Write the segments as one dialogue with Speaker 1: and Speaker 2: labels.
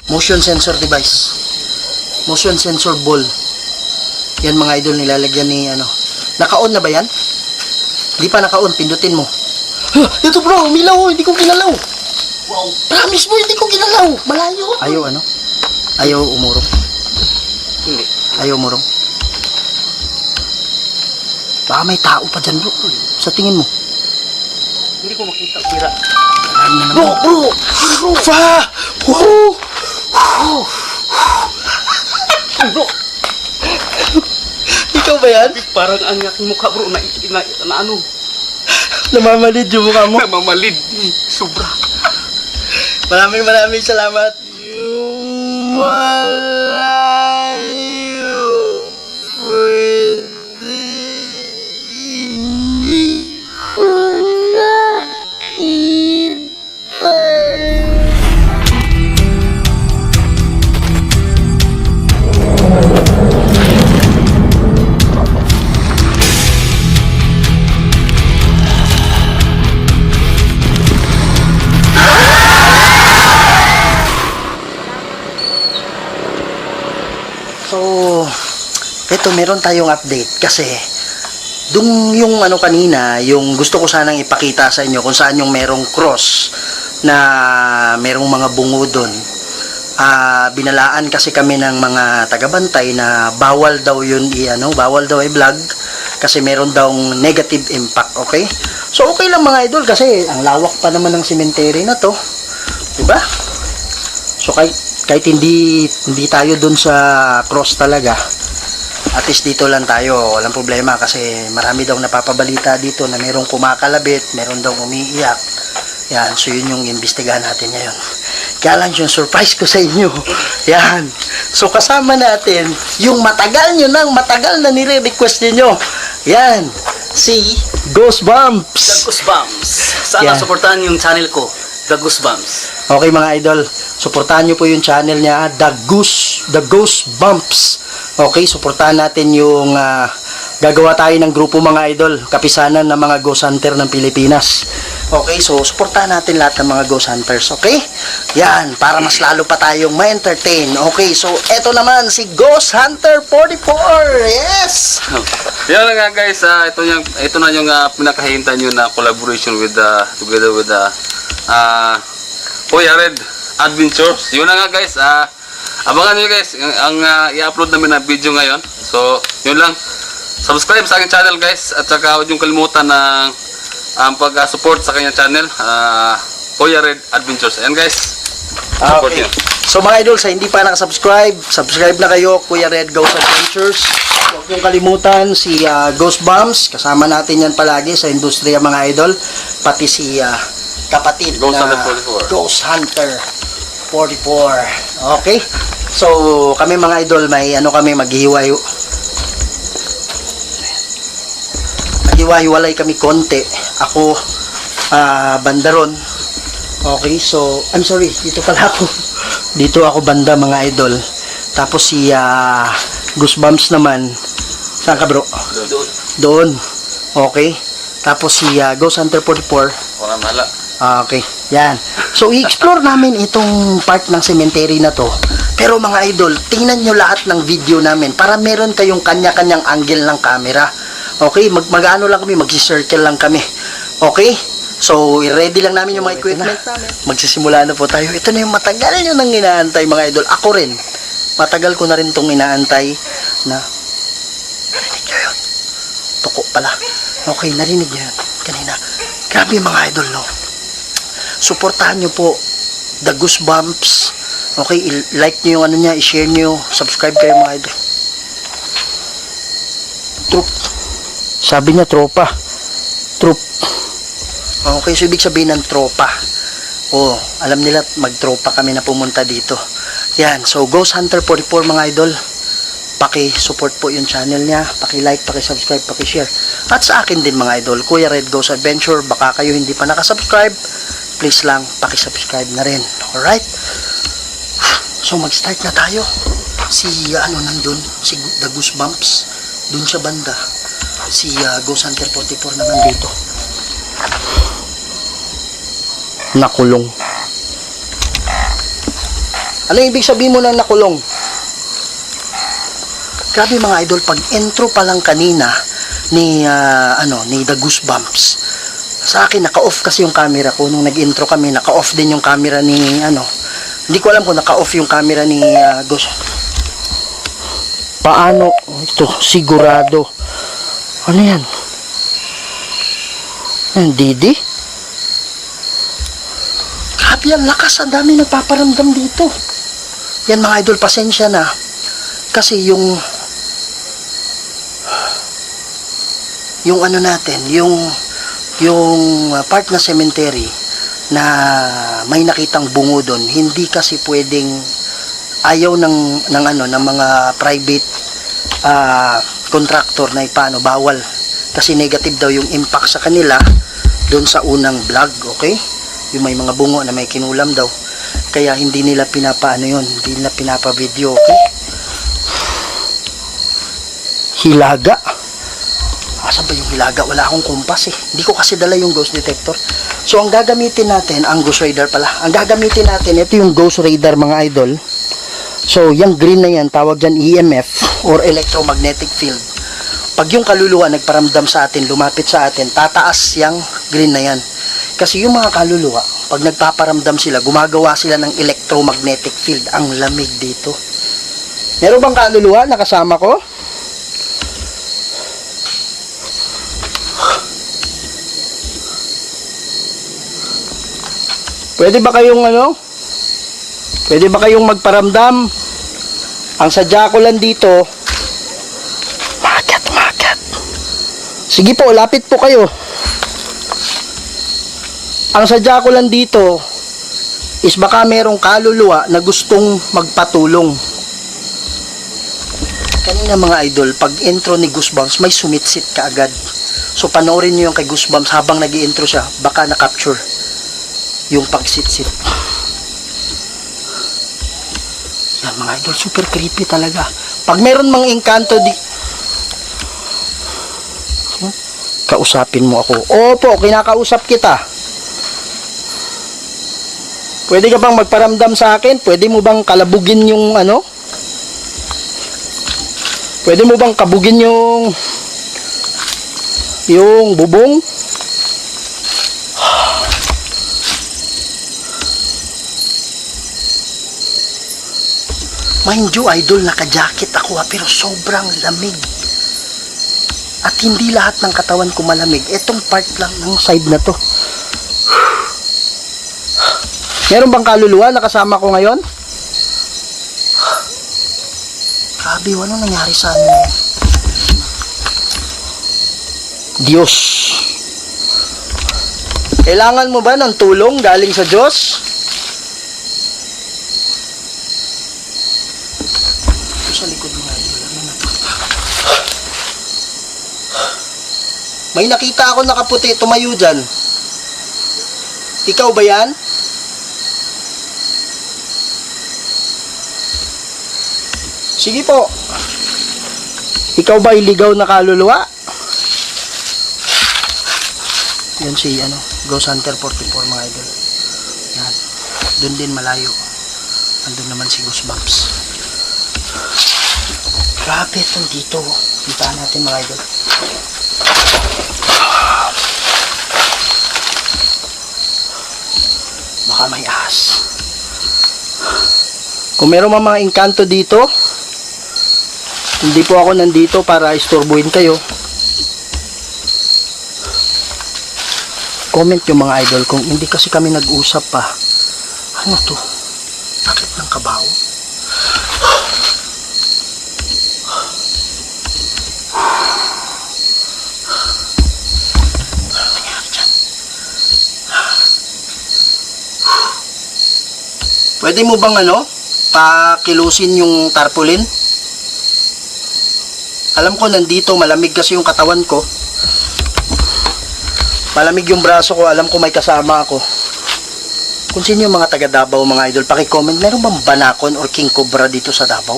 Speaker 1: motion sensor device. Motion sensor ball. Yan mga idol, nilalagyan ni ano. Naka-on na ba yan? Hindi pa naka-on, pindutin mo. Ito bro, umilaw, hindi ko ginalaw. Wow. Promise mo, hindi ko ginalaw. Malayo. Ayaw ano? Ayaw umurong.
Speaker 2: Hindi.
Speaker 1: Ayaw umurong. Baka may tao pa dyan bro. Sa tingin mo.
Speaker 2: Hindi ko makita, Kira.
Speaker 1: Bro! Fa! Wow!
Speaker 2: Bro!
Speaker 1: Ikaw ba yan?
Speaker 2: Parang ang aking mukha, bro, na ano?
Speaker 1: Namamalid yung mukha mo.
Speaker 2: Namamalid. Sobra.
Speaker 1: Maraming salamat. So, eto meron tayong update kasi yung ano kanina, yung gusto ko sanang ipakita sa inyo kung saan yung merong cross na merong mga bungo doon. Binalaan kasi kami ng mga tagabantay na bawal daw yun bawal daw i-vlog kasi meron daw negative impact, okay? So, okay lang mga idol kasi ang lawak pa naman ng cemetery na to. Diba? So, kahit hindi tayo dun sa cross talaga, at least dito lang tayo, walang problema kasi marami daw napapabalita dito na merong kumakalabit, meron daw umiiyak. Yan, so yun yung imbestigahan natin ngayon. Kaya lang yung surprise ko sa inyo. Yan. So kasama natin yung matagal na nire-request niyo. Yan, si Goosebumps.
Speaker 2: The Goosebumps. Sana supportahan yung channel ko, The Goosebumps.
Speaker 1: Okay mga idol, suportahan nyo po yung channel niya, The Goosebumps. Okay, suportahan natin yung gagawa tayo ng grupo mga idol, kapisanan ng mga ghost hunter ng Pilipinas. Okay, so suportahan natin lahat ng mga ghost hunters, okay? Yan, para mas lalo pa tayong ma-entertain. Okay, so eto naman si Ghost Hunter 44. Yes!
Speaker 2: Yan na nga guys, ito na yung pinakahintay nyo na collaboration with together with Kuya Red Adventures. Yun na nga guys, abangan nyo guys ang i-upload namin na video ngayon. So yun lang, subscribe sa aking channel guys, at saka huwag yung kalimutan ng pag-support sa kanyang channel, Kuya Red Adventures. Ayan guys, support
Speaker 1: Okay.
Speaker 2: nyo.
Speaker 1: So mga idol, sa hindi pa nakasubscribe, subscribe na kayo, Kuya Red Ghost Adventures. Huwag niyong kalimutan si Goosebumps, kasama natin yan palagi sa industriya mga idol, pati si kapatid
Speaker 2: Ghost
Speaker 1: na
Speaker 2: Hunter 44.
Speaker 1: Ghost Hunter 44. Okay? So kami mga idol, may maghiwa-hiwalay kami konti. Ako banda ron. Okay, so I'm sorry, dito pala ako. Dito ako banda mga idol. Tapos si Goosebumps naman, saan ka bro? Doon. Okay. Tapos si Ghost Hunter 44.
Speaker 2: Wala mahala.
Speaker 1: Okay, yan. So, i-explore namin itong part ng cemetery na to. Pero mga idol, tingnan nyo lahat ng video namin para meron kayong kanya-kanyang angle ng camera. Okay, mag-ano lang kami, mag-circle lang kami. Okay? So, i-ready lang namin yung mga equipment namin. Magsisimula na po tayo. Ito na yung matagal nyo nang inaantay mga idol. Ako rin. Matagal ko na rin itong inaantay na narinig nyo yun. Tuko pala. Okay, narinig nyo yun kanina. Grabe mga idol, no? Suportahan nyo po The Goosebumps. Okay, i-like nyo yung ano niya, i-share nyo, subscribe kayo mga idol. Troop. Sabi niya tropa. Troop. Okay, so ibig sabihin ng tropa. Oh, alam nila magtropa kami na pumunta dito. Yan, so Ghost Hunter 44 mga idol. Paki-support po yung channel niya, paki-like, paki-subscribe, paki-share. At sa akin din mga idol, Kuya Red Ghost Adventure, baka kayo hindi pa nakasubscribe, please lang, paki-subscribe na rin. Alright? So mag-start na tayo. Si nandun, si The Goosebumps, dun sa banda. Si Ghost Hunter 44 naman dito. Nakulong. Ano ibig sabihin mo ng nakulong? Grabe mga idol, pag intro pa lang kanina ni ni The Goosebumps. Sa akin naka-off kasi yung camera ko nung nag-intro kami, naka-off din yung camera ni Hindi ko alam kung naka-off yung camera ni Ghost. Paano ito sigurado? Ano yan? Didi? Grabe ang lakas, ang dami nagpaparamdam dito. Yan mga idol, pasensya na. Kasi yung ano natin, yung part na cemetery na may nakitang bungo doon, hindi kasi pwedeng ayaw ng mga private contractor na ipano, bawal. Kasi negative daw yung impact sa kanila doon sa unang vlog, okay? Yung may mga bungo na may kinulam daw. Kaya hindi nila hindi nila pinapa-video, okay? Hilaga. Asan ba yung hilaga? Wala akong kompas eh. Hindi ko kasi dala yung ghost detector. So, ang gagamitin natin, ang ghost radar pala. Ang gagamitin natin, ito yung ghost radar mga idol. So, yung green na yan, tawag dyan EMF or electromagnetic field. Pag yung kaluluwa nagparamdam sa atin, lumapit sa atin, tataas yung green na yan. Kasi yung mga kaluluwa, pag nagpaparamdam sila, gumagawa sila ng electromagnetic field. Ang lamig dito. Meron bang kaluluwa na kasama ko? Pwede ba kayong Pwede ba kayong magparamdam? Ang sadya ko lang dito, magat. Sige po, lapit po kayo. Ang sadya ko lang dito is baka merong kaluluwa na gustong magpatulong. Kanina mga idol, pag intro ni Goosebumps, may sumitsit ka agad. So panoorin niyo yung kay Goosebumps habang nag-i-intro siya, baka na-capture yung pagsit-sit. Yan mga idol, super creepy talaga. Pag meron mang engkanto kausapin mo ako. Opo, kinakausap kita. Pwede ka bang magparamdam sa akin? Pwede mo bang kalabugin yung Pwede mo bang kabugin yung bubong? Mind you, idol, naka-jacket ako pero sobrang lamig. At hindi lahat ng katawan ko malamig. Etong part lang ng side na to. Meron bang kaluluwa na kasama ko ngayon? Grabe, ano nangyari sa amin? Diyos. Kailangan mo ba ng tulong galing sa Diyos? Sa likod mo may nakita ako nakaputi, tumayo dyan. Ikaw ba yan? Sige po. Ikaw ba iligaw na kaluluwa? Yan si Ghost Hunter 44 mga idol. Yan. Doon din malayo. Andun naman si Goosebumps. Grabe itong dito. Puntaan natin mga idol. Baka may ahas. Kung meron mga engkanto dito, hindi po ako nandito para istorbuhin kayo. Comment yung mga idol kung hindi kasi kami nag-usap pa. Ano to? Takip ng kabaw. Pwede mo bang pakilusin yung tarpaulin? Alam ko nandito, malamig kasi yung katawan ko. Malamig yung braso ko, alam ko may kasama ako. Kung sino yung mga taga Davao mga idol, paki-comment, meron bang banakon or king cobra dito sa Davao?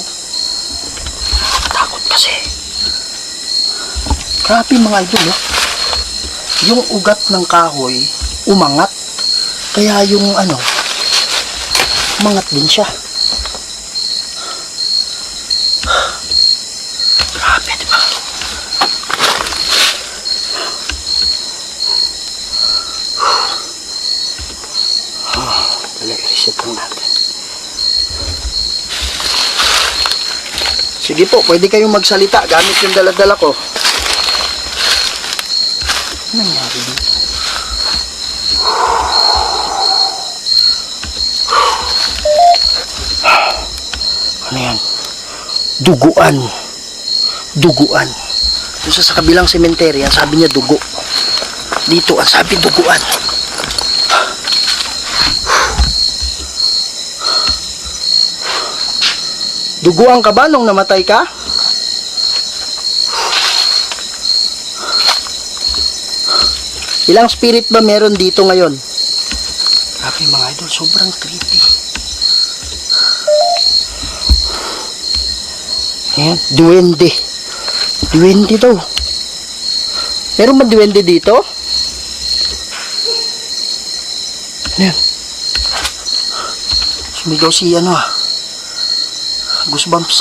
Speaker 1: Takot kasi. Grabe mga idol, yung ugat ng kahoy, umangat. Kaya yung umangat din siya. Sige po, pwede kayong magsalita gamit yung dala-dala ko. Ano nangyari dito? Ano yan? Duguan. Duguan. Doon sa kabilang sementerya, sabi niya dugo. Dito, ang sabi duguan. Duguan ka ba nung namatay ka? Ilang spirit ba meron dito ngayon? Grabe mga idol, sobrang creepy. Ayan, duwende. Duwende daw. Meron ba duwende dito? Ayan. Sumigaw si ano ah. Goosebumps.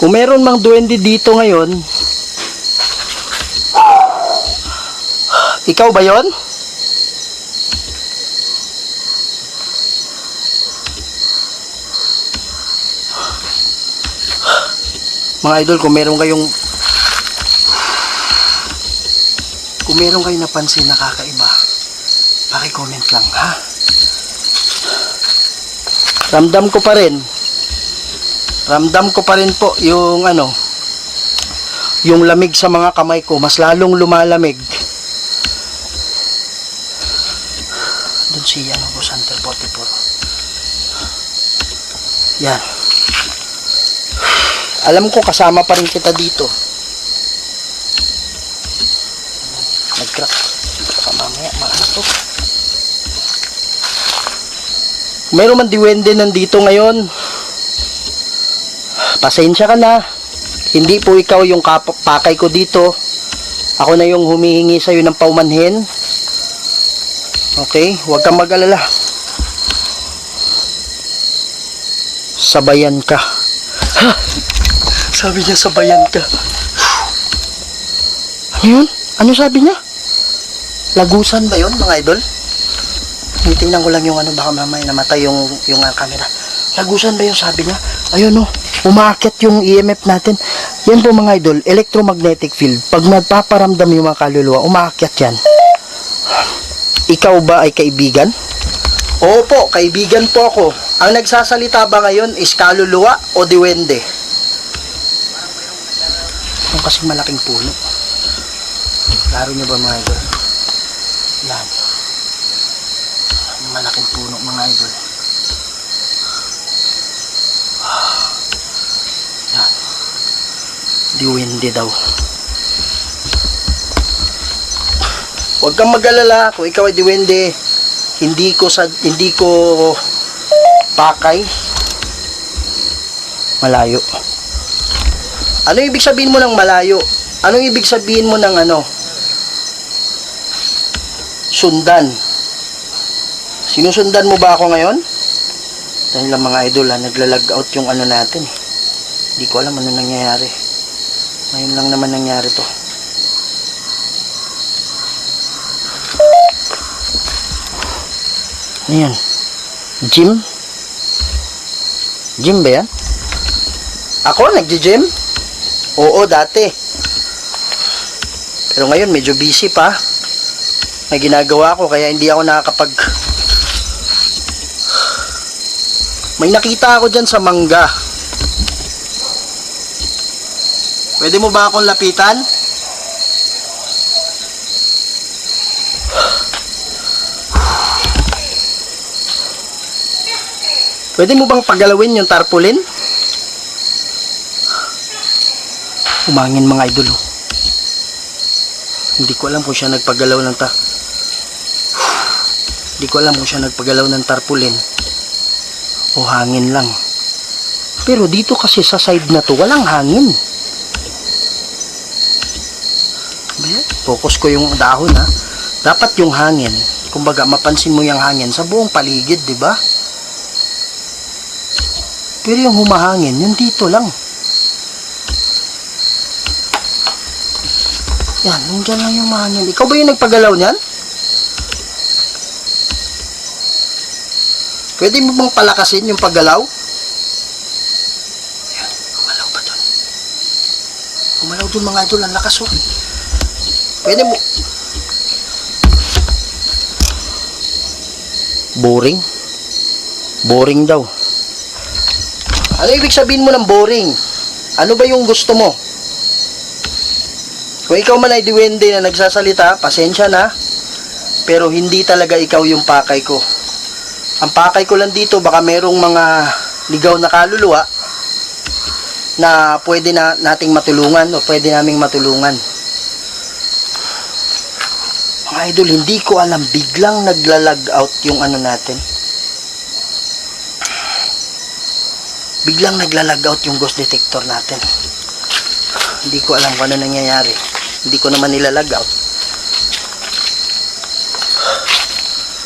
Speaker 1: Kung meron mang duwende dito ngayon, ikaw ba yon? Mga idol, kung meron kayong napansin na kakaiba, paki-comment lang ha. Ramdam ko pa rin po yung yung lamig sa mga kamay ko, mas lalong lumalamig. Doon si Center 44. Yan. Alam ko kasama pa rin kita dito. Nag-crack. Baka mamaya maano to. Meron man diwende nandito ngayon. Pasensya ka na. Hindi po ikaw yung pakay ko dito. Ako na yung humihingi sa'yo ng paumanhin. Okay? Huwag kang mag-alala. Sabayan ka. Ha! Sabi niya sabayan ka. Ano yun? Ano sabi niya? Lagusan ba yun mga idol? Tingnan ko lang yung baka mamaya namatay yung camera. Lagusan ba yung sabi niya? Ayun umaakit yung EMF natin. Yan po mga idol, electromagnetic field. Pag nagpaparamdam yung mga kaluluwa, umaakit yan. Ikaw ba ay kaibigan? Opo, kaibigan po ako. Ang nagsasalita ba ngayon is kaluluwa o diwende? Yung kasing malaking puno. Klaro niyo ba mga idol? Yan. Malaking puno mga idol. Yan. Diwende daw. Huwag kang mag-alala kung ikaw ay diwende. Hindi ko pakay. Malayo. Ano ibig sabihin mo ng malayo? Anong ibig sabihin mo ng sundan? Sinusundan mo ba ako ngayon? Dahil lang mga idol naglalag out yung natin. Hindi ko alam ano nangyayari. Ngayon lang naman nangyari to. Ayan. Gym? Gym ba yan? Ako nagji-gym? Oo, dati. Pero ngayon medyo busy pa. May ginagawa ko kaya hindi ako nakakapag... May nakita ako dyan sa mangga. Pwede mo ba akong lapitan? Pwede mo bang pagalawin yung tarpaulin? Umangin mga idol. Hindi ko alam kung siya nagpagalaw ng tarpaulin o hangin lang. Pero dito kasi sa side na to walang hangin. Focus ko yung dahon ha. Dapat yung hangin, kumbaga mapansin mo yung hangin sa buong paligid, di ba? Pero yung humahangin, yung dito lang. Yan, nandyan lang yung mahangin. Ikaw ba yung nagpagalaw niyan? Pwede mo bang palakasin yung paggalaw? Ayan, gumalaw pa dun. Gumalaw dun mga idol, ang lakas oh. Pwede mo. Boring? Boring daw. Ano ibig sabihin mo ng boring? Ano ba yung gusto mo? Kung ikaw man ay diwende na nagsasalita, pasensya na. Pero hindi talaga ikaw yung pakay ko. Ang pakay ko lang dito, baka merong mga ligaw na kaluluwa na pwede na nating matulungan o pwede naming matulungan. Mga idol, hindi ko alam, biglang naglalag out yung ano natin. Biglang naglalag out yung ghost detector natin. Hindi ko alam kung ano nangyayari. Hindi ko naman nilalag out.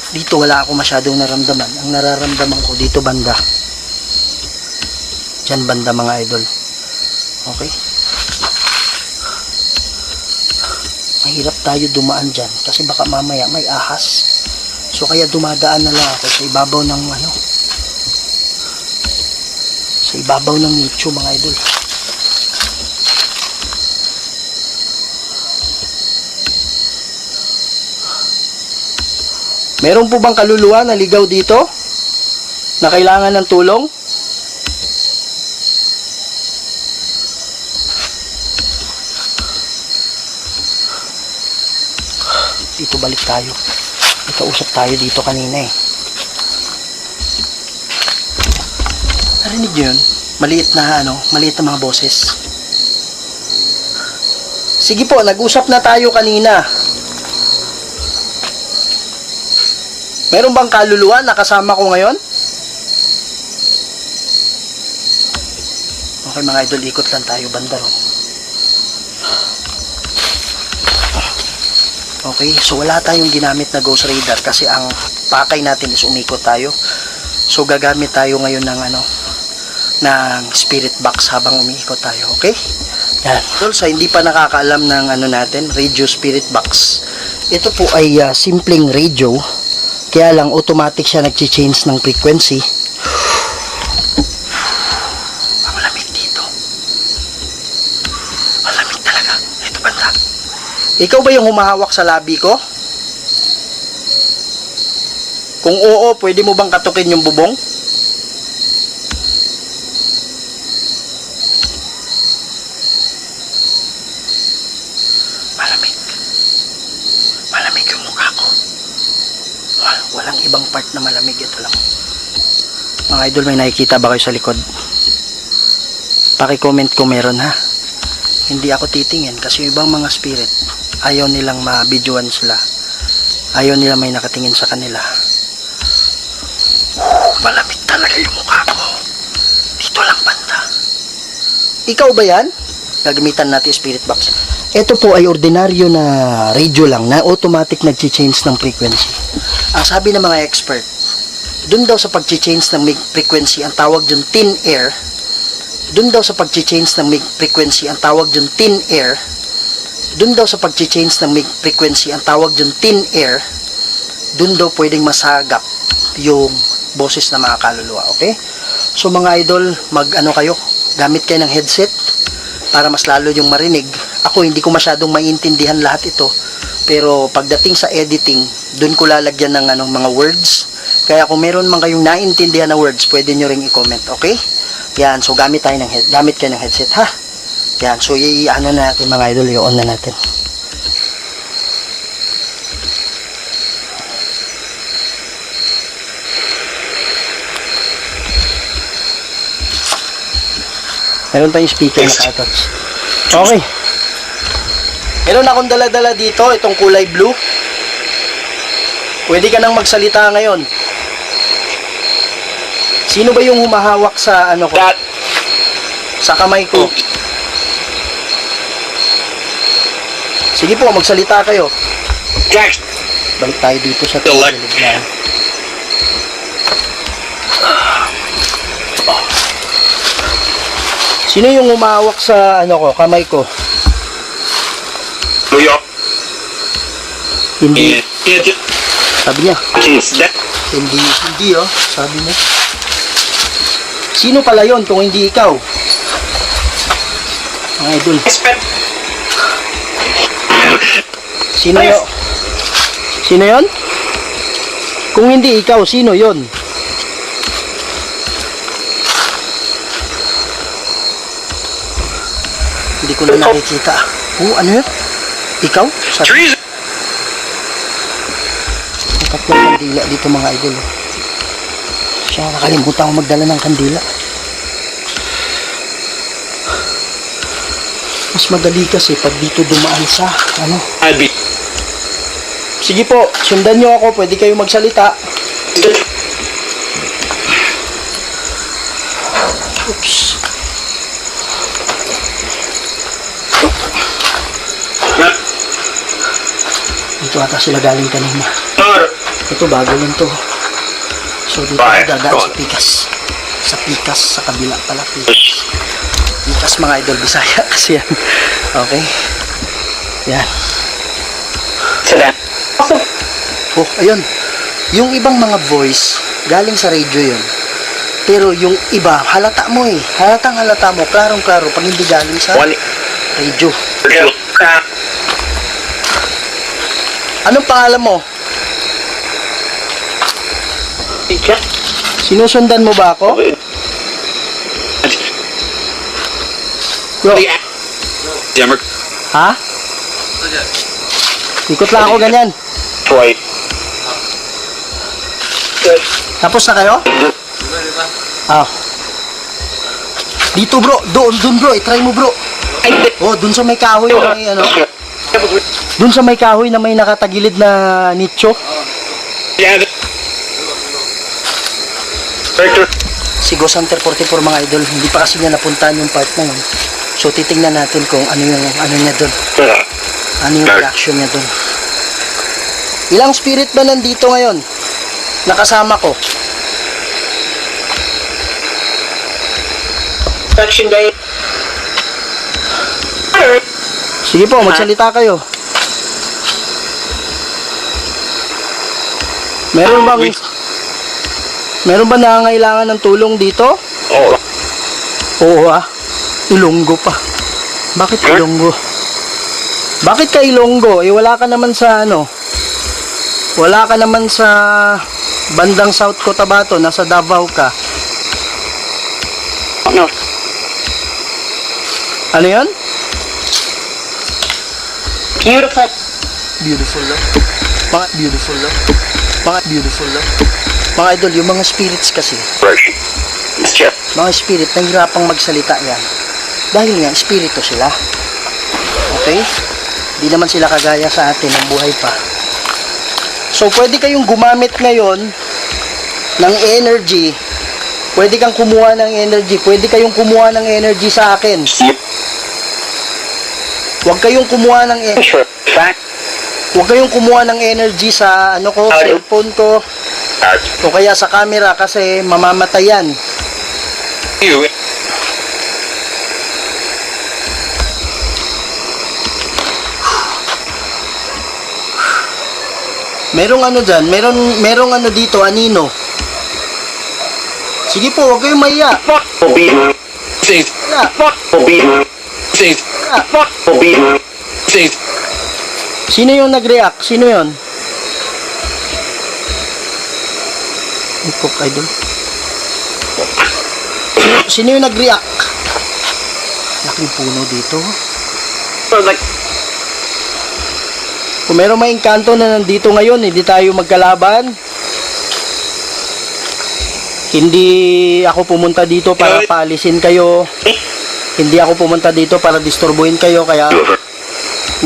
Speaker 1: Dito wala ako masyadong naramdaman. Ang nararamdaman ko dito banda. Diyan banda mga idol. Okay? Mahirap tayo dumaan dyan kasi baka mamaya may ahas. So kaya dumadaan na lang ako sa ibabaw ng ano. Sa ibabaw ng nicho mga idol. Meron po bang kaluluwa na ligaw dito? Na kailangan ng tulong? Dito balik tayo. May kausap tayo dito kanina eh. Narinig nyo yun? Maliit na maliit na mga boses. Sige po, nag-usap na tayo kanina. Meron bang kaluluwa na kasama ko ngayon? Okay mga idol, ikot lang tayo banda ron. Okay, so wala tayong ginamit na ghost radar kasi ang pakay natin is umikot tayo. So gagamit tayo ngayon ng ng spirit box habang umiikot tayo, okay? Yan. So sa hindi pa nakakaalam ng natin, radio spirit box. Ito po ay simpleng radio. Kaya lang automatic siya nag-change ng frequency. Malamig dito. Malamig talaga. Ito banda. Ikaw ba yung humahawak sa labi ko? Kung oo, pwede mo bang katukin yung bubong? Malamig. Malamig yung mukha ko. Walang ibang part na malamig, ito lang. Mga idol, may nakikita ba kayo sa likod? Paki-comment kung meron ha. Hindi ako titingin kasi yung ibang mga spirit ayaw nilang ma-videoan sila. Ayaw nila may nakatingin sa kanila. Malamig talaga yung mukha ko. Dito lang banda. Ikaw ba yan? Gagamitan natin spirit box. Ito po ay ordinaryo na radio lang na automatic nag-change ng frequency. Ang sabi ng mga expert, dun daw sa pag-change ng frequency, ang tawag dyan thin air. Dun daw sa pag-change ng frequency, ang tawag dyan thin air. Dun daw sa pag-change ng frequency, ang tawag dyan thin air. Dun daw pwedeng masagap yung boses ng mga kaluluwa, okay? So mga idol, kayo, gamit kayo ng headset para mas lalo yung marinig. Ako hindi ko masyadong maintindihan lahat ito, pero pagdating sa editing, dun ko lalagyan ng mga words. Kaya kung meron man kayong naintindihan na words, pwede nyo ring i-comment, okay? Yan, so gamit kayo ng headset ha. Yan, so na natin mga idol, i-on na natin. Meron tayong speaker na ka-attach. Okay. Meron akong dala-dala dito, itong kulay blue. Pwede ka nang magsalita ngayon. Sino ba yung humahawak sa ko? Sa kamay ko. Sige po, magsalita kayo. Balik tayo dito sa tawag na. Sino yung humahawak sa kamay ko? Hindi. Sabi niya. Hindi oh. Sabi mo. Sino pala yon kung hindi ikaw? Mga idol. Sino yon? Sino yon? Kung hindi ikaw, sino yon? Hindi ko na nakikita. Ano yun? Ikaw? Sabi. May tatlong kandila dito mga idol. Siya, nakalimutan ko magdala ng kandila. Mas madali kasi pag dito dumaan sa ano. Sige po, sundan nyo ako. Pwede kayo magsalita. Oops. Dito ata sila galing kanina. Ito bago lang to. So dito dadaan sa Pikas. Sa Pikas, sa kabila pala Pikas. Pikas mga idol, Bisaya kasi yan. Okay. Yan. Oh, ayun. Yung ibang mga voice, galing sa radio yun. Pero yung iba, halata mo eh. Halata mo, klarong-klaro pag hindi galing sa radio. Anong pangalan mo? Sinusundan mo ba ako? Bro. Ha? Ikot lang ako ganyan. Tapos na kayo? Ah. Dito bro, doon bro, i-try mo bro. Oh, doon sa may kahoy na may ano. Doon sa may kahoy na may nakatagilid na nicho. Si Ghost Hunter 44 mga idol, hindi pa kasi niya napuntahan yung part na yun. So titingnan natin kung ano yung ano niya doon. Ano yung reaction niya doon. Ilang spirit ba nandito ngayon? Nakasama ko. Sige po, magsalita kayo. Meron ba nangangailangan ng tulong dito? Oo ah. Ilonggo pa. Bakit Ilonggo? Bakit ka Ilonggo? Eh wala ka naman sa ano. Wala ka naman sa bandang South Cotabato, nasa Davao ka. Ano yun?
Speaker 3: Beautiful.
Speaker 1: Beautiful love. Mga beautiful love. Mga beautiful love. Mga idol, yung mga spirits kasi, mga spirit, nahirapang magsalita yan. Dahil nga, spirito sila. Okay? Di naman sila kagaya sa atin ng buhay pa. So, pwede kayong gumamit ngayon ng energy. Pwede kang kumuha ng energy. Pwede kayong kumuha ng energy sa akin. Huwag kayong kumuha ng Huwag kayong kumuha ng energy sa ano ko, cellphone ko. O kaya sa camera kasi mamamatay yan. Merong ano dyan, merong ano dito, anino. Sige po, huwag kayong mahiya. Sino yung nag-react? Sino yun? Ipok, idol. Sino yung nag-react? Laking puno dito. Kung meron may engkanto na nandito ngayon, hindi tayo magkalaban. Hindi ako pumunta dito para paalisin kayo. Hindi ako pumunta dito para disturbuhin kayo. Kaya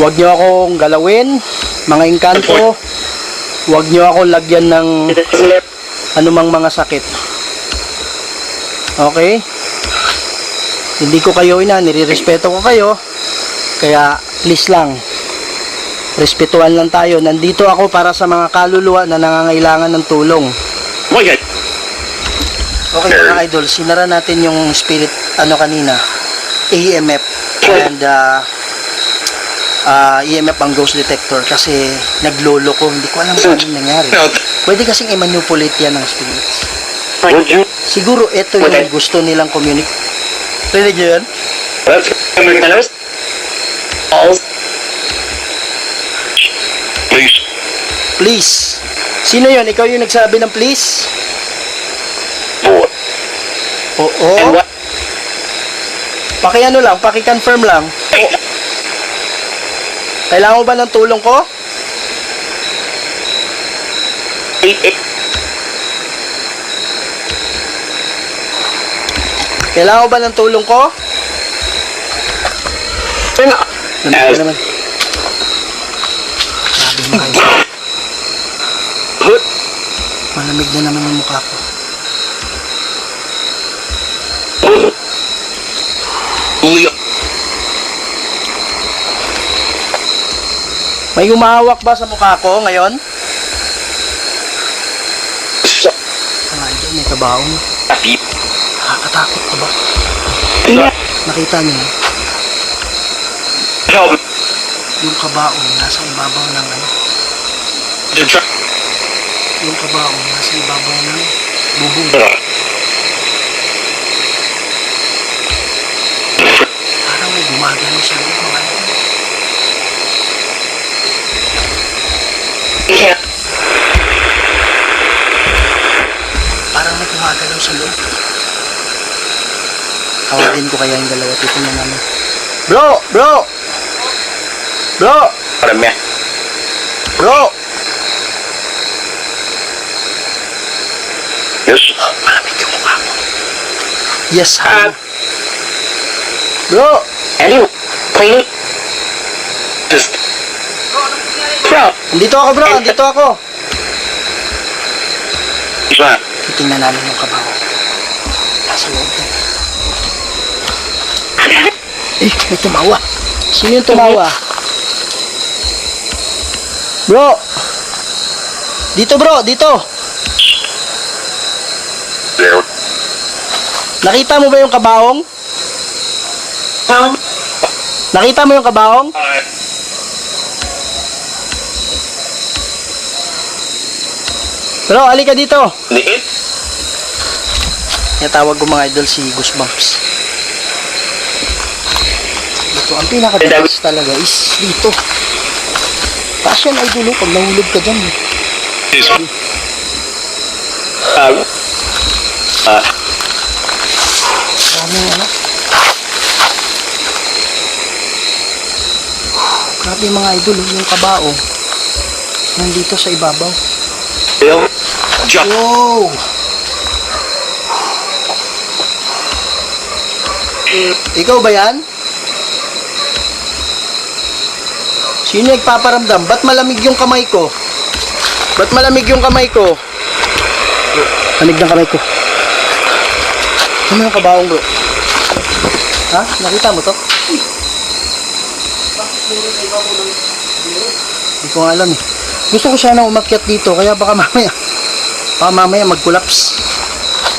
Speaker 1: huwag nyo akong galawin, mga engkanto. Huwag nyo akong lagyan ng anumang mga sakit. Okay? Hindi ko kayo nire-respeto ko kayo. Kaya please lang, respetuhan lang tayo. Nandito ako para sa mga kaluluwa na nangangailangan ng tulong. Okay mga idol, sinara natin yung spirit ano kanina, AMF, and EMF ang ghost detector kasi naglolo ko. Hindi ko alam kung anong nangyari. Pwede kasing i-manipulate yan ng spirits.
Speaker 3: Would you?
Speaker 1: Siguro ito yung gusto nilang communicate. Rinig nyo yan?
Speaker 3: Let's go. Calls. Please.
Speaker 1: Please. Sino yun? Ikaw yung nagsabi ng please?
Speaker 3: Four.
Speaker 1: Oo.
Speaker 3: And what?
Speaker 1: Paki-ano lang, paki-confirm lang. Kailangan mo ba ng tulong ko?
Speaker 3: Eight.
Speaker 1: Kailangan mo ba ng tulong ko? Nandito ka naman. Sabi mo kayo. Malamig na naman yung mukha ko.
Speaker 3: Leo.
Speaker 1: May humahawak ba sa mukha ko ngayon? Ay, may kabaong.
Speaker 3: Happy.
Speaker 1: Nakakatakot ka ba? Nakita niyo?
Speaker 3: Help.
Speaker 1: Yung kabaong nasa ibabaw ng ano?
Speaker 3: The truck.
Speaker 1: Yung kabaong nasa ibabaw ng bubong. Parang may gumagano sa loob ng ano.
Speaker 3: Yeah.
Speaker 1: Parang may gumagano sa loob. Tawagin ko kaya yung dalawa. Titingnan namin. Bro! Bro! Bro!
Speaker 3: Para me.
Speaker 1: Bro!
Speaker 3: Yes.
Speaker 1: Malamig yung mukha mo. Yes, ha? Bro!
Speaker 3: Anyway, clean. Just. Bro.
Speaker 1: Andito ako, bro. Andito ako.
Speaker 3: Fine.
Speaker 1: Titingnan namin yung kabaho. Nasa loob na. Eh, may tumawa. Sino yung tumawa? Bro! Dito, bro. Dito.
Speaker 3: There.
Speaker 1: Nakita mo ba yung kabaong? Nakita mo yung kabaong? Bro, halika dito.
Speaker 3: Liit.
Speaker 1: Tawag ko mga idol si Goosebumps. Dito, ang pinaka-best talaga is dito. Taas yan idol, pag nahulog ka dyan. Maraming ano. Grabe mga idol, yung kabao. Nandito sa ibabaw.
Speaker 3: Bill. Jump.
Speaker 1: Wow! Ikaw ba yan? Sino nagpaparamdam? Ba't malamig yung kamay ko? Ba't malamig yung kamay ko? Lamig ng kamay ko. Ano yung kabaong bro? Ha? Nakita mo to? Hindi ko nga alam eh. Gusto ko sana umakyat dito kaya baka mamaya mag-collapse.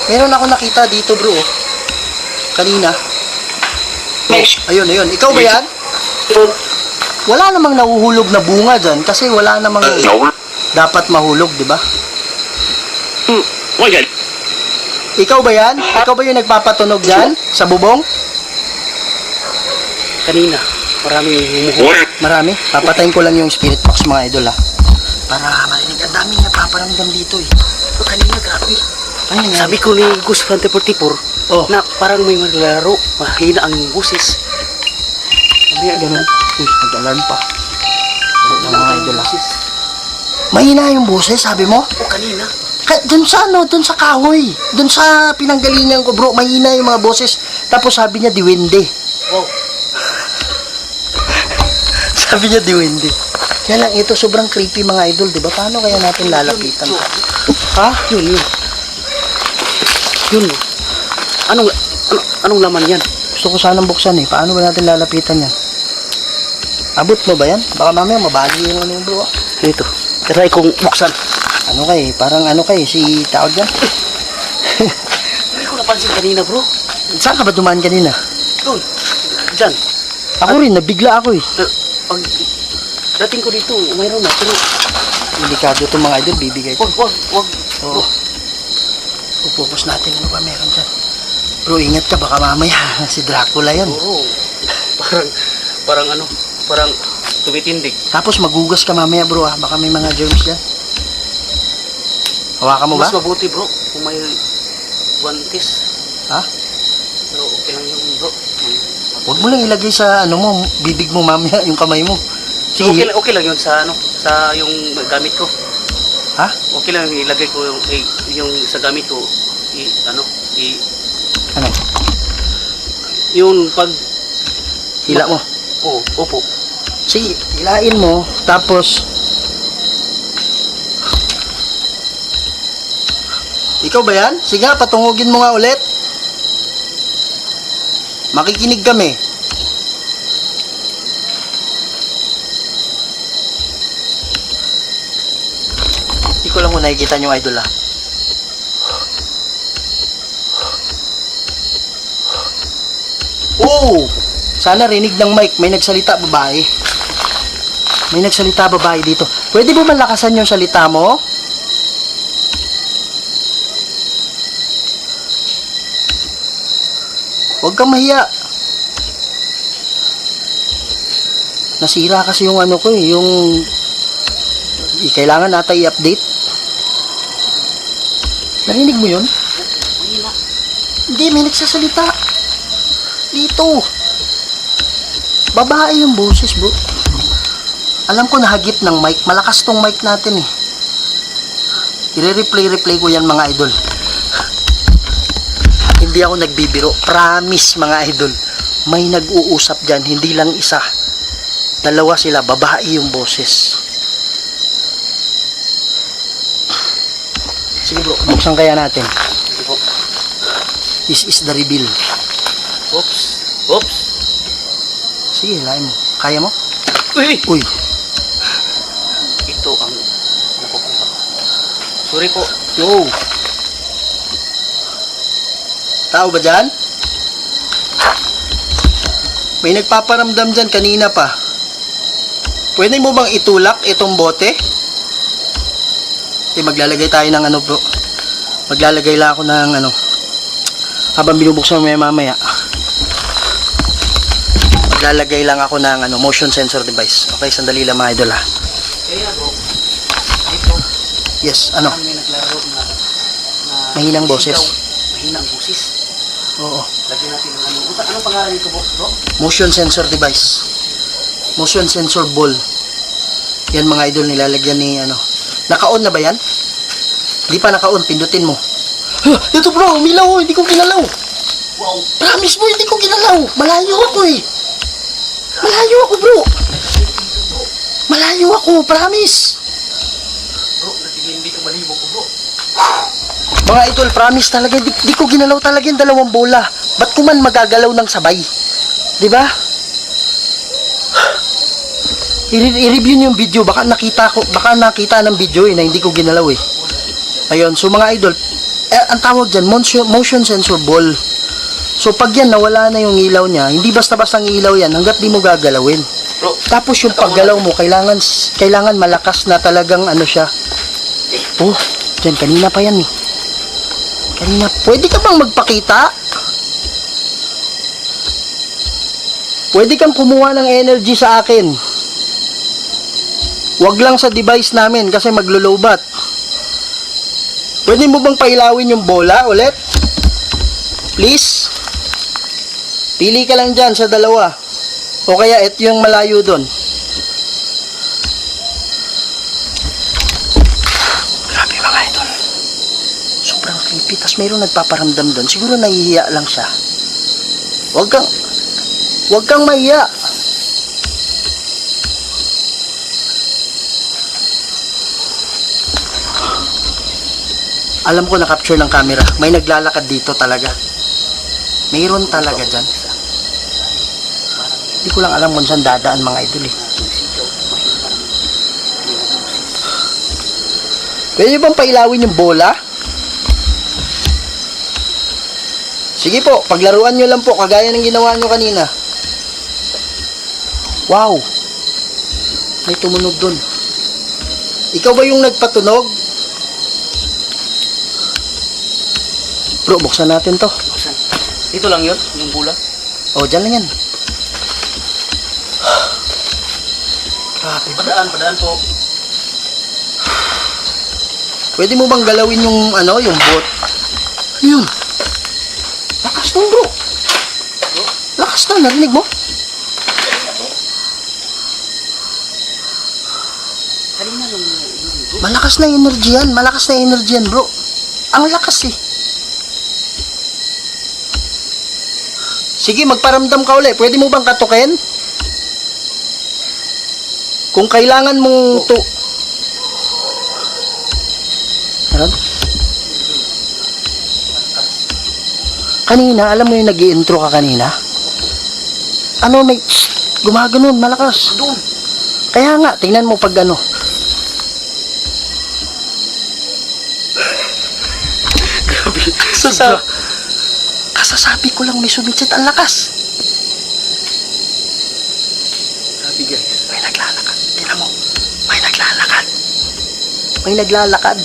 Speaker 1: Meron ako nakita dito bro. Kanina. Ayun, ayun. Ikaw ba yan? Wala namang nahuhulog na bunga dyan kasi wala namang dapat mahulog, di ba?
Speaker 3: Why good?
Speaker 1: Ikaw ba yan? Ikaw ba yung nagpapatunog dyan sa bubong?
Speaker 4: Kanina, maraming humuhulog.
Speaker 3: Water.
Speaker 1: Marami. Papatayin ko lang yung spirit box mga idol ha. Para marinig. Ang dami niya paparamdam dito eh.
Speaker 4: So, kanina, grabe.
Speaker 1: Ano nangyari?
Speaker 4: Sabi ko ni Gus Fante 44
Speaker 1: Oh.
Speaker 4: na parang may maglaro. Mahina ang boses.
Speaker 1: Sabi nga ganun. Uy, nag-alarm pa. Ang mga idol ha.
Speaker 4: boses.
Speaker 1: Mahina yung boses, sabi mo?
Speaker 4: O, kanina.
Speaker 1: Dun sa ano, dun sa kahoy. Dun sa pinanggalingan ko bro, mahina yung mga boses. Tapos sabi niya, diwende.
Speaker 4: Wow.
Speaker 1: Sabi niya, diwende. Kaya lang, ito sobrang creepy mga idol, di ba? Paano kaya natin lalapitan? Ha?
Speaker 4: Yun. Yun. Anong laman yan?
Speaker 1: Gusto ko sanang buksan eh. Paano ba natin lalapitan yan? Abot mo ba yan? Baka mamaya mabali yung ano bro.
Speaker 4: Ito. Try kong buksan.
Speaker 1: Ano kay? Parang ano kay? Si tao dyan?
Speaker 4: Hindi ko napansin kanina, bro.
Speaker 1: Saan ka ba dumaan kanina?
Speaker 4: Doon. Diyan.
Speaker 1: Ako rin, nabigla ako eh.
Speaker 4: pag dating ko dito, mayroon na. Pero
Speaker 1: Delikado itong mga idol, bibigay ko.
Speaker 4: wag.
Speaker 1: Oo. Focus natin, ano ba meron dyan? Bro, ingat ka, baka mamaya si Dracula yan.
Speaker 4: Oo. Parang tumitindig.
Speaker 1: Tapos magugas ka mamaya bro baka may mga germs dyan. Hawakan mo ba?
Speaker 4: Mas mabuti bro, kung may guantes.
Speaker 1: Ha?
Speaker 4: Pero okay lang yun bro.
Speaker 1: Huwag mo lang ilagay sa ano mo, bibig mo mamaya, yung kamay mo. Sige.
Speaker 4: Okay lang yun sa sa yung gamit ko.
Speaker 1: Ha?
Speaker 4: Okay lang ilagay ko yung sa gamit ko.
Speaker 1: Ano?
Speaker 4: Yung pag
Speaker 1: Hila mo.
Speaker 4: opo.
Speaker 1: Sige, hilain mo, tapos ikaw ba yan? Sige nga, patungugin mo nga ulit. Makikinig kami. Hindi ko lang kung nakikita nyo idol Oh! Sana rinig ng mic, may nagsalita babae. May nagsalita babae dito. Pwede ba malakasan yung salita mo? Huwag kang mahiya. Nasira kasi yung ano ko yung kailangan nata i-update. Narinig mo yun? Hindi, may nagsasalita. Dito. Babae yung boses, bro. Alam ko nahagip ng mic. Malakas tong mic natin eh. I-replay ko yan mga idol. Hindi ako nagbibiro. Promise mga idol. May nag-uusap dyan. Hindi lang isa. Dalawa sila. Babae yung boses. Sige bro, buksan kaya natin. This is the reveal.
Speaker 4: Oops.
Speaker 1: Sige, hilahin mo. Kaya mo?
Speaker 4: Uy!
Speaker 1: Uy,
Speaker 4: Ito ang nakukuha. Sorry po.
Speaker 1: yo. Tao ba dyan? May nagpaparamdam dyan kanina pa. Pwede mo bang itulak itong bote? Maglalagay tayo ng ano bro. Maglalagay lang ako ng ano. Habang binubuksan mo mamaya. Maglalagay lang ako ng ano, motion sensor device. Okay, sandali lang mga idol ha.
Speaker 4: Kaya bro, ito,
Speaker 1: Yes, ano?
Speaker 4: may naglaro na
Speaker 1: Mahinang boses.
Speaker 4: Mahinang boses.
Speaker 1: Oo.
Speaker 4: Lagyan natin ng ano. Anong pangalan nito bro?
Speaker 1: Motion sensor device. Motion sensor ball. Yan mga idol nilalagyan ni ano. Naka-on na ba yan? Hindi pa naka-on, pindutin mo. Ito bro, umilaw, hindi ko ginalaw.
Speaker 4: Wow!
Speaker 1: Promise mo, hindi ko ginalaw. Malayo ako eh. Malayo ako bro. Malayo ako, promise.
Speaker 4: Bro, hindi ka malibog ko bro.
Speaker 1: Mga idol, promise talaga, di ko ginalaw talaga yung dalawang bola. Ba't ko man magagalaw ng sabay? Di ba? I-review niyo yung video, baka nakita ng video na hindi ko ginalaw eh. Ayun, so mga idol, ang tawag dyan, motion sensor ball. So pag yan nawala na yung ilaw niya, hindi basta-basta ang ilaw yan hanggat di mo gagalawin.
Speaker 4: Bro,
Speaker 1: Tapos yung paggalaw mo, kailangan malakas na talagang ano siya. Oh, dyan, kanina pa yan eh. Kanina, pwede ka bang magpakita? Pwede kang kumuha ng energy sa akin. Wag lang sa device namin kasi maglulubat. Pwede mo bang pailawin yung bola ulit? Please? Pili ka lang dyan sa dalawa. O kaya ito yung malayo doon. Grabe mga idol. Sobrang creepy. Tas mayroong nagpaparamdam doon. Siguro nahihiya lang siya. Wag kang mahiya. Alam ko na-capture ng camera. May naglalakad dito talaga. Mayroon talaga dyan. Hindi ko lang alam kung saan dadaan mga idol eh. Pwede bang pailawin yung bola? Sige po, paglaruan nyo lang po, kagaya ng ginawa nyo kanina. Wow! May tumunog dun. Ikaw ba yung nagpatunog? Bro, buksan natin to.
Speaker 4: Saan? Dito lang yun, yung bula.
Speaker 1: Oh, dyan lang yan. Grabe.
Speaker 4: Padaan po.
Speaker 1: Pwede mo bang galawin yung yung boat? Ayun. Lakas nun, bro. Lakas na, narinig mo?
Speaker 4: Kanina lang yun, bro.
Speaker 1: Malakas na energy yan. Malakas na energy yan, bro. Ang lakas eh. Sige, magparamdam ka ulit. Pwede mo bang katukin? Kung kailangan mong Meron? Kanina, alam mo yung nag-i-intro ka kanina? Ano, may gumaganon, malakas.
Speaker 4: Doon.
Speaker 1: Kaya nga, tingnan mo pag ano.
Speaker 4: Grabe.
Speaker 1: Kasasabi ko lang may sumitsit, ang lakas.
Speaker 4: Grabe guys.
Speaker 1: May naglalakad. Tingnan mo, may naglalakad. May naglalakad.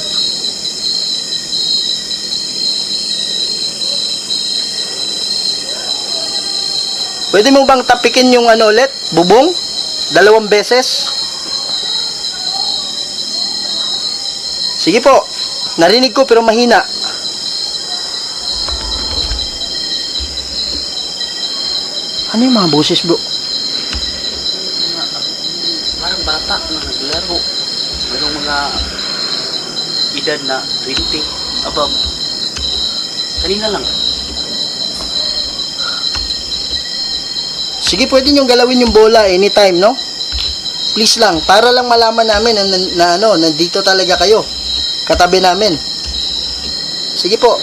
Speaker 1: Pwede mo bang tapikin yung ulit? Bubong? 2 beses? Sige po. Narinig ko pero mahina. Ano yung mga boses, bro?
Speaker 4: Parang bata na naglaro. Merong mga edad na 20 above. Kanina lang.
Speaker 1: Sige, pwede nyo galawin yung bola anytime, no? Please lang, para lang malaman namin na nandito talaga kayo. Katabi namin. Sige po.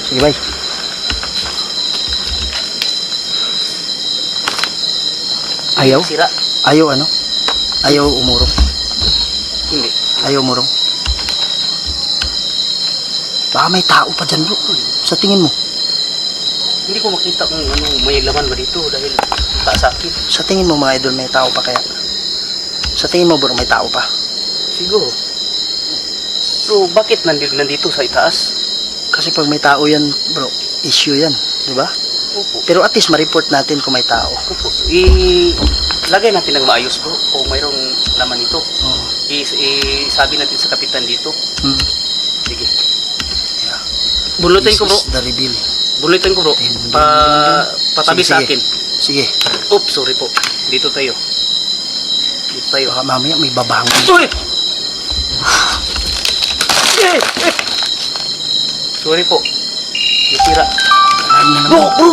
Speaker 1: Sige, bye. Ayaw?
Speaker 4: Sira.
Speaker 1: Ayaw ano? Ayaw umurong.
Speaker 4: Hindi.
Speaker 1: Ayaw umurong. Baka may tao pa dyan, bro. Sa tingin mo?
Speaker 4: Hindi ko makita kung may laman ba dito dahil taas sa akin.
Speaker 1: Sa tingin mo, mga idol, may tao pa kaya? Sa tingin mo, bro, may tao pa?
Speaker 4: Siguro. So, bakit nandito sa itaas?
Speaker 1: Kasi pag may tao yan, bro, issue yan. Di ba?
Speaker 4: Opo.
Speaker 1: Pero at least ma-report natin kung may tao.
Speaker 4: Opo. Lagay natin ng maayos bro kung mayroong laman ito.
Speaker 1: Oo.
Speaker 4: Sabi natin sa kapitan dito.
Speaker 1: Hmm.
Speaker 4: Sige. Bunutin ko bro.
Speaker 1: This is the reveal.
Speaker 4: Bunutin ko bro. Patabi
Speaker 1: Sige,
Speaker 4: sa
Speaker 1: sige.
Speaker 4: akin.
Speaker 1: Sige.
Speaker 4: Oops, sorry po. Dito tayo. Dito tayo.
Speaker 1: Baka mamaya may babangon.
Speaker 4: Uy! Sorry po. Nasira.
Speaker 1: Alam na naman.
Speaker 4: Bro, bro!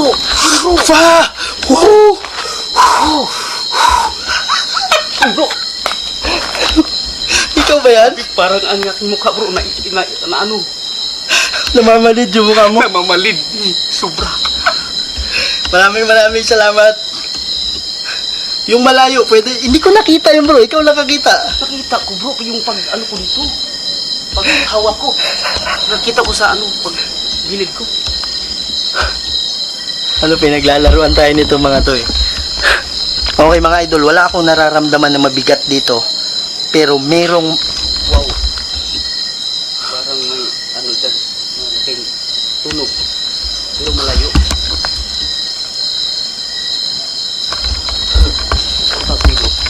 Speaker 4: Bro!
Speaker 1: Fa! Woo!
Speaker 4: Bro!
Speaker 1: Ikaw ba yan?
Speaker 4: Parang ang aking mukha bro na ano.
Speaker 1: Namamalid yung mukha mo.
Speaker 4: Namamalid. Sobra.
Speaker 1: Maraming salamat. Yung malayo, pwede. Hindi ko nakita yun, bro. Ikaw nakakita.
Speaker 4: Nakita ko bro yung pag ano ko dito. Pag hawak ko. Nakita ko sa pag gilid ko.
Speaker 1: Ano, pinaglalaruan tayo nito mga to eh. Okay mga idol, wala akong nararamdaman na mabigat dito. Pero merong
Speaker 4: Wow. Parang may dyan. Malaking tunog. Pero malayo.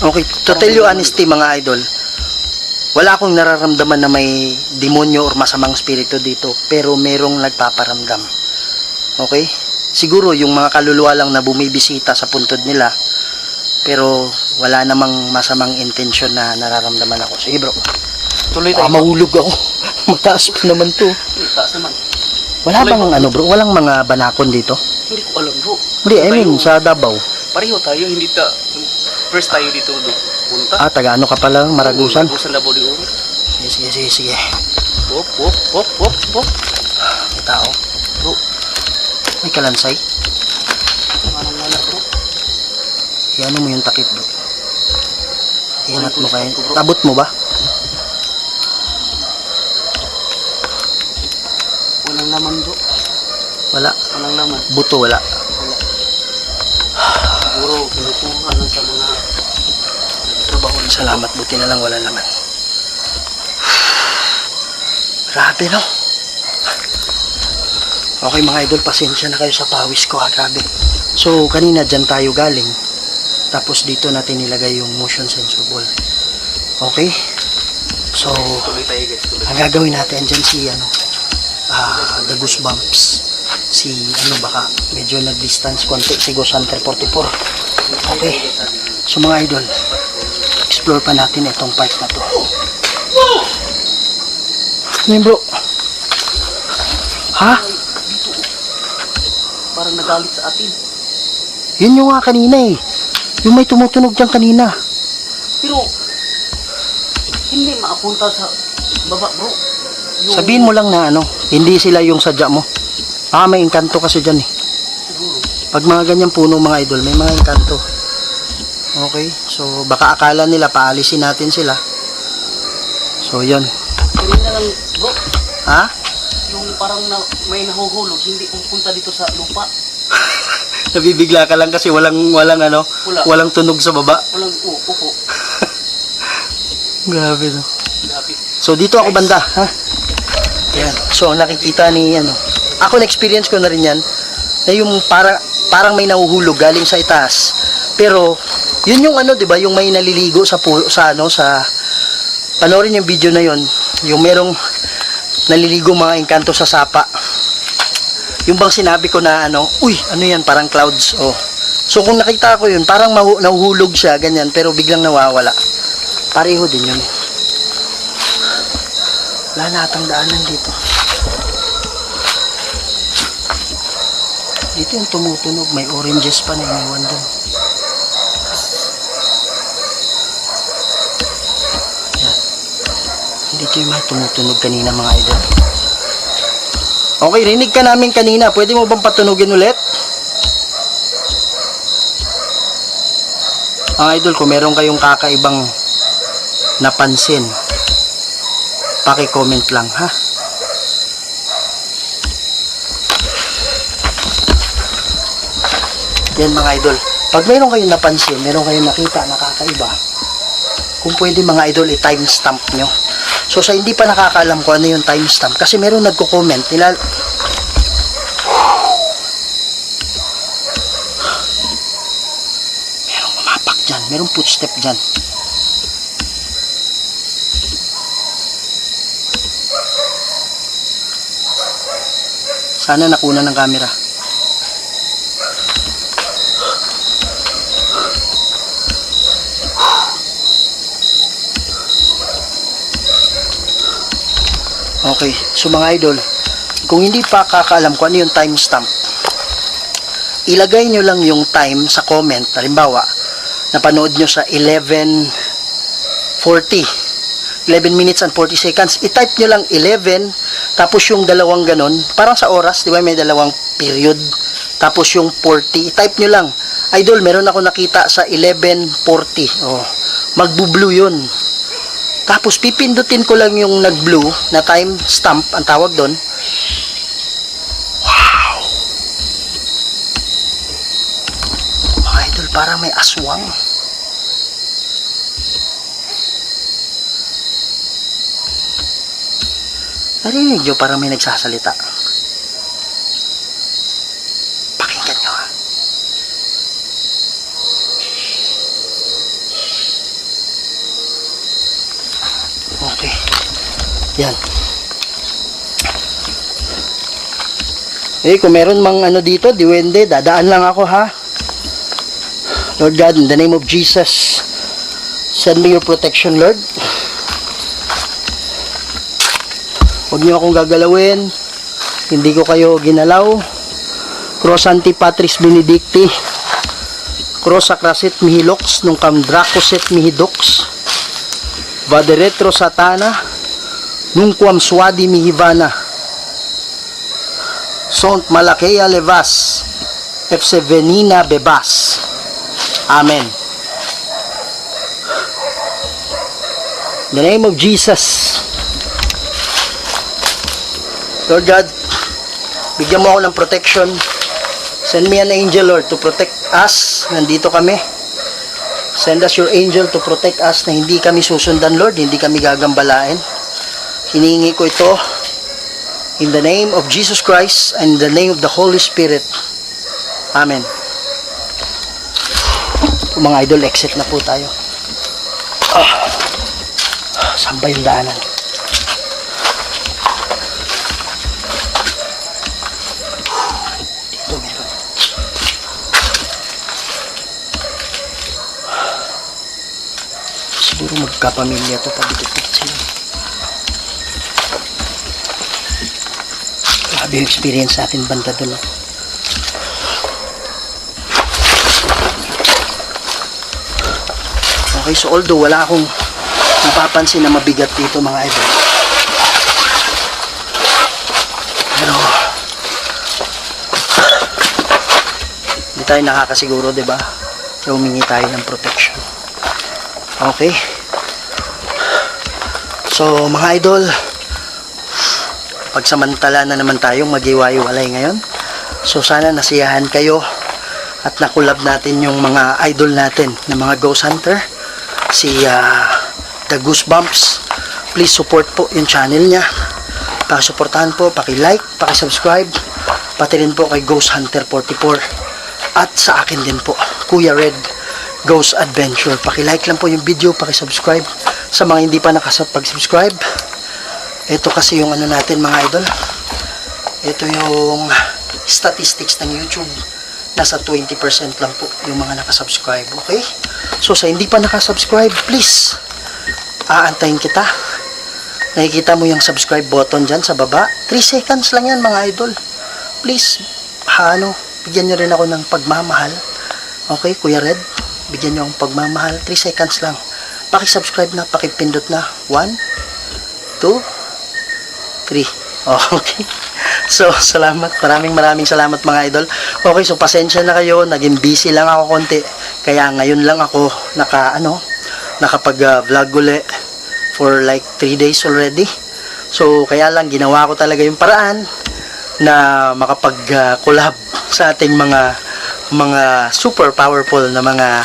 Speaker 1: Okay, to tell you honesty mga idol, wala akong nararamdaman na may demonyo or masamang spirito dito, pero merong nagpaparamdam. Okay? Siguro yung mga kaluluwa lang na bumibisita sa puntod nila, pero wala namang masamang intensyon na nararamdaman ako. Sige bro,
Speaker 4: Tuloy tayo.
Speaker 1: mahulog ako. Mataas pa naman to.
Speaker 4: Taas naman.
Speaker 1: Wala bang walang mga banakon dito?
Speaker 4: Hindi ko alam bro.
Speaker 1: Hindi, I mean, sa Davao.
Speaker 4: Pareho tayo. Hindi first tayo dito punta.
Speaker 1: Taga ano ka pala, Maragusan?
Speaker 4: Maragusan na body owner.
Speaker 1: Sige.
Speaker 4: Hop, hop, hop, hop, hop.
Speaker 1: May tao.
Speaker 4: Bro,
Speaker 1: May kalansay.
Speaker 4: parang wala bro.
Speaker 1: Iano mo yung takip, bro. Iangat mo kayo. Tabot mo ba?
Speaker 4: Walang laman bro.
Speaker 1: Wala.
Speaker 4: Walang laman.
Speaker 1: Buto, wala.
Speaker 4: Siguro, kinukuha lang sa mga trabaho na
Speaker 1: Salamat, buti na lang wala naman. Grabe, no? Okay mga idol, pasensya na kayo sa pawis ko, ha? Grabe. So, kanina dyan tayo galing. Tapos dito natin nilagay yung motion sensor ball. Okay? So,
Speaker 4: tuloy tayo guys. Tuloy.
Speaker 1: ang gagawin natin dyan si, the goosebumps. Si, baka medyo nag-distance konti. Si Ghost Hunter 44. Okay. So, mga idol, explore pa natin itong part na to. Ano yun, bro? Ha?
Speaker 4: Parang nagalit sa atin.
Speaker 1: Yun yung nga kanina eh. Yung may tumutunog dyan kanina.
Speaker 4: Pero, hindi maapunta sa baba bro. Yung,
Speaker 1: Sabihin mo lang na hindi sila yung sadya mo. May engkanto kasi dyan eh.
Speaker 4: siguro.
Speaker 1: Pag mga ganyan puno mga idol, may mga engkanto. Okay? So, baka akala nila paalisin natin sila. So, yun.
Speaker 4: Kanina lang bro,
Speaker 1: Ha?
Speaker 4: yung parang may nahuhulog, hindi pupunta dito sa lupa.
Speaker 1: Nabibigla ka lang kasi walang walang tunog sa baba.
Speaker 4: Walang upo.
Speaker 1: Grabe no.
Speaker 4: Grabe.
Speaker 1: So dito ako banda, ha? Yan. So ang nakikita ni ako na experience ko na rin yan na yung parang may nahuhulog galing sa itaas. Pero yun yung 'di ba, yung may naliligo sa panoorin yung video na yon, yung merong naliligo mga engkanto sa sapa. Yung bang sinabi ko na uy, ano yan, parang clouds. Oh. So kung nakita ko yun, parang nahuhulog siya, ganyan, pero biglang nawawala. Pareho din yun. Wala na atang daanan dito. Dito yung tumutunog, may oranges pa na iniwan doon. Yan. Dito yung may tumutunog kanina mga idol. Okay, rinig ka namin kanina. Pwede mo bang patunugin ulit? Idol, kung meron kayong kakaibang napansin, paki-comment lang, ha? Yan mga idol. Pag meron kayong napansin, meron kayong nakita na kakaiba, kung pwede mga idol, i-timestamp nyo. So sa hindi pa nakakaalam ko ano yung timestamp, kasi meron nagko-comment merong umapak dyan, merong footstep dyan. Sana nakuna ng camera. Okay, so mga idol, kung hindi pa kakaalam kung ano yung timestamp, ilagay nyo lang yung time sa comment. Halimbawa, napanood nyo sa 11 minutes and 40 seconds. I-type nyo lang 11, tapos yung dalawang ganon, parang sa oras, di ba may dalawang period, tapos yung 40, i-type nyo lang. Idol, meron ako nakita sa 11:40. Oh, magbu-blue yun. Tapos pipindutin ko lang yung nag-blue na time stamp, ang tawag doon. Wow! Mga idol, parang may aswang. Narinig nyo parang may nagsasalita. Pakinggan nyo ha. Okay. Yan. Kung meron mang dito, diwende, dadaan lang ako ha. Lord God, in the name of Jesus, send me your protection, Lord. Huwag niyo akong gagalawin. Hindi ko kayo ginalaw. Cross Antipatris Benedicti. Cross Sacrasit Mihilox, nung Cam Dracoset Mihidox. Vade retro satana, nunquam suadi mihivana. Sont malakeia levas, efse venina bebas. Amen. In the name of Jesus, Lord God, Bigyan mo ako ng protection. Send me an angel, Lord, to protect us. Nandito kami. Send us your angel to protect us na hindi kami susundan, Lord. Hindi kami gagambalain. Hinihingi ko ito in the name of Jesus Christ and in the name of the Holy Spirit. Amen. Mga idol, exit na po tayo. Saan ba yung daanan? Dito meron. Siguro magkapamilya to, pabikit-bikit sila. Grabe yung experience natin banda dun. Okay, so although wala akong napapansin na mabigat dito mga idol, pero hindi tayo nakakasiguro, diba? Kaya humingi tayo ng protection. Okay, so mga idol, pagsamantala na naman tayong mag-iwalay ngayon. So sana nasiyahan kayo at nakulab natin yung mga idol natin na mga ghost hunter, si The Goosebumps. Please support po yung channel niya. Pakisuportahan po, paki-like, paki-subscribe, pati rin po kay Ghost Hunter 44 at sa akin din po, Kuya Red Ghost Adventure. Paki-like lang po yung video, paki-subscribe sa mga hindi pa nakapag-subscribe. Ito kasi yung ano natin mga idol, ito yung statistics ng YouTube. Nasa 20% lang po yung mga nakasubscribe. Okay? So sa hindi pa nakasubscribe, please aantayin kita. Nakikita mo yung subscribe button dyan sa baba. 3 seconds lang yan mga idol. Please, bigyan nyo rin ako ng pagmamahal. Okay, Kuya Red? Bigyan nyo akong pagmamahal. 3 seconds lang. Paki-subscribe na, paki-pindot na. 1, 2, 3. Okay. So, salamat. Maraming salamat mga idol. Okay, so pasensya na kayo. Naging busy lang ako konti. Kaya ngayon lang ako nakapag-vlog uli for like 3 days already. So, kaya lang ginawa ko talaga yung paraan na makapag-collab sa ating mga super powerful na mga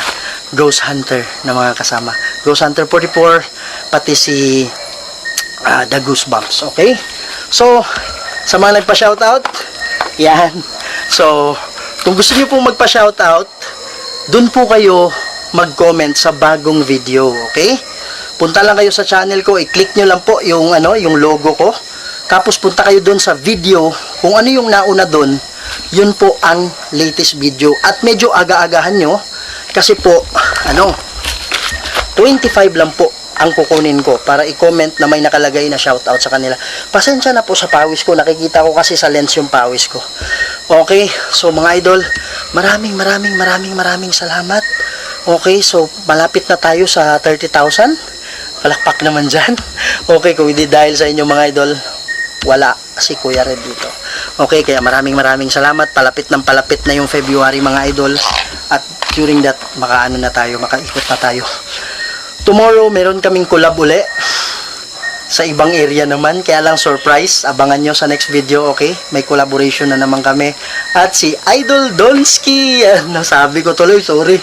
Speaker 1: ghost hunter na mga kasama. Ghost Hunter 44, pati si The Goosebumps. Okay? So, sa mga nagpa-shoutout, yan. So, kung gusto niyo pong magpa-shoutout, dun po kayo mag-comment sa bagong video, okay? Punta lang kayo sa channel ko, i-click nyo lang po yung yung logo ko. Tapos punta kayo dun sa video, kung ano yung nauna dun, yun po ang latest video. At medyo aga-agahan nyo, kasi po, 25 lang po ang kukunin ko para i-comment na may nakalagay na shoutout sa kanila. Pasensya na po sa pawis ko. Nakikita ko kasi sa lens yung pawis ko. Okay, so mga idol, maraming salamat. Okay, so malapit na tayo sa 30,000. Palakpak naman dyan. Okay, kung hindi dahil sa inyo mga idol, wala si Kuya Red dito. Okay, kaya maraming salamat. Palapit na yung February mga idol. At during that, makaikot na tayo. Tomorrow, meron kaming collab uli sa ibang area naman. Kaya lang surprise. Abangan nyo sa next video, okay? May collaboration na naman kami. At si Idol Donski. Nasabi ko tuloy, sorry.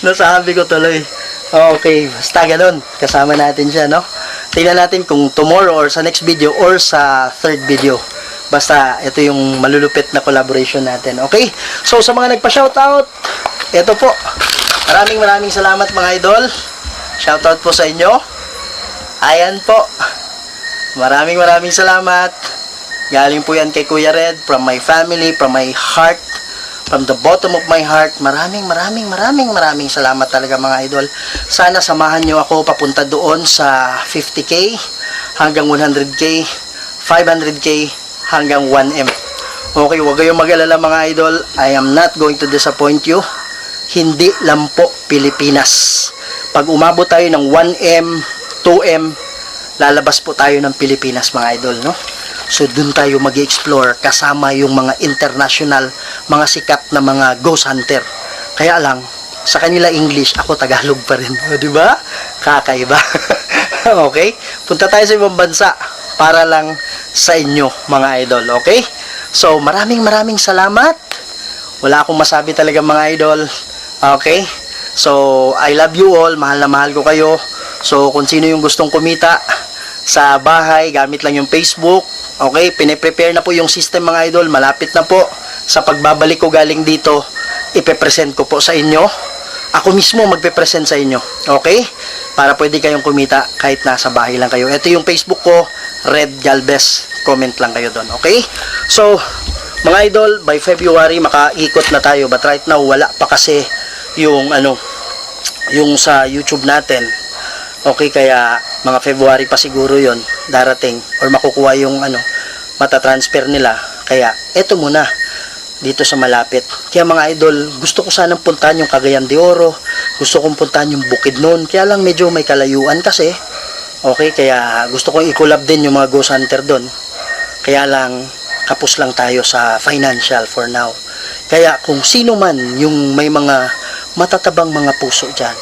Speaker 1: Nasabi ko tuloy. Okay, basta ganun. Kasama natin siya, no? Tingnan natin kung tomorrow or sa next video or sa third video. Basta, ito yung malulupit na collaboration natin, okay? So, sa mga nagpa-shoutout, ito po. Maraming salamat mga idol. Shoutout po sa inyo. Ayan po. Maraming salamat. Galing po yan kay Kuya Red, from my family, from my heart, from the bottom of my heart. Maraming salamat talaga mga idol. Sana samahan nyo ako papunta doon sa 50K hanggang 100K, 500K hanggang 1M. Okay, huwag kayong mag-alala mga idol. I am not going to disappoint you. Hindi lang po Pilipinas. Pag umabot tayo ng 1M, 2M, lalabas po tayo ng Pilipinas mga idol, no? So dun tayo mag-explore kasama yung mga international, mga sikat na mga ghost hunter. Kaya lang, sa kanila English, ako Tagalog pa rin. Di ba? Kakaiba. Okay? Punta tayo sa ibang bansa para lang sa inyo mga idol, okay? So maraming salamat. Wala akong masabi talaga mga idol, okay? So I love you all, mahal na mahal ko kayo. So kung sino yung gustong kumita sa bahay, gamit lang yung Facebook, okay? Pine-prepare na po yung system mga idol, malapit na po. Sa pagbabalik ko galing dito, ipe-present ko po sa inyo. Ako mismo magpe-present sa inyo, okay? Para pwede kayong kumita kahit nasa bahay lang kayo. Ito yung Facebook ko, Red Galvez. Comment lang kayo doon, okay? So, mga idol, by February makaikot na tayo. But right now, wala pa kasi yung yung sa YouTube natin. Okay, kaya mga February pa siguro yon darating or makukuha yung matatransfer nila. Kaya eto muna dito sa malapit. Kaya mga idol, gusto ko sanang puntahan yung Cagayan de Oro, gusto kong puntahan yung Bukidnon, kaya lang medyo may kalayuan kasi. Okay, kaya gusto kong i-collab din yung mga ghost hunter doon. Kaya lang kapos lang tayo sa financial for now. Kaya kung sino man yung may mga matatabang mga puso dyan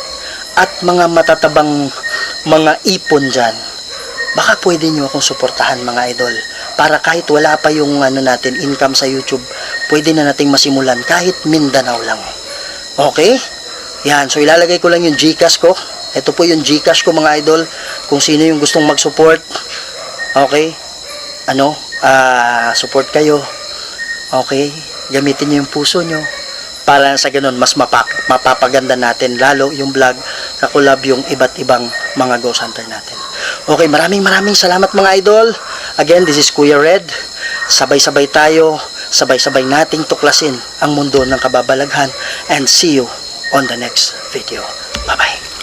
Speaker 1: at mga matatabang mga ipon dyan, baka pwede nyo akong suportahan mga idol, para kahit wala pa yung natin income sa YouTube, pwede na nating masimulan kahit Mindanao lang. Okay? Yan, so ilalagay ko lang yung GCash ko. Ito po yung GCash ko mga idol, kung sino yung gustong mag-support. Okay? Support kayo. Okay? Gamitin nyo yung puso nyo para sa ganun mas mapapaganda natin lalo yung vlog, kakulab yung iba't ibang mga ghost hunter natin. Okay, maraming salamat mga idol. Again, this is Kuya Red. Sabay-sabay tayo, sabay-sabay nating tuklasin ang mundo ng kababalaghan, and see you on the next video. Bye-bye.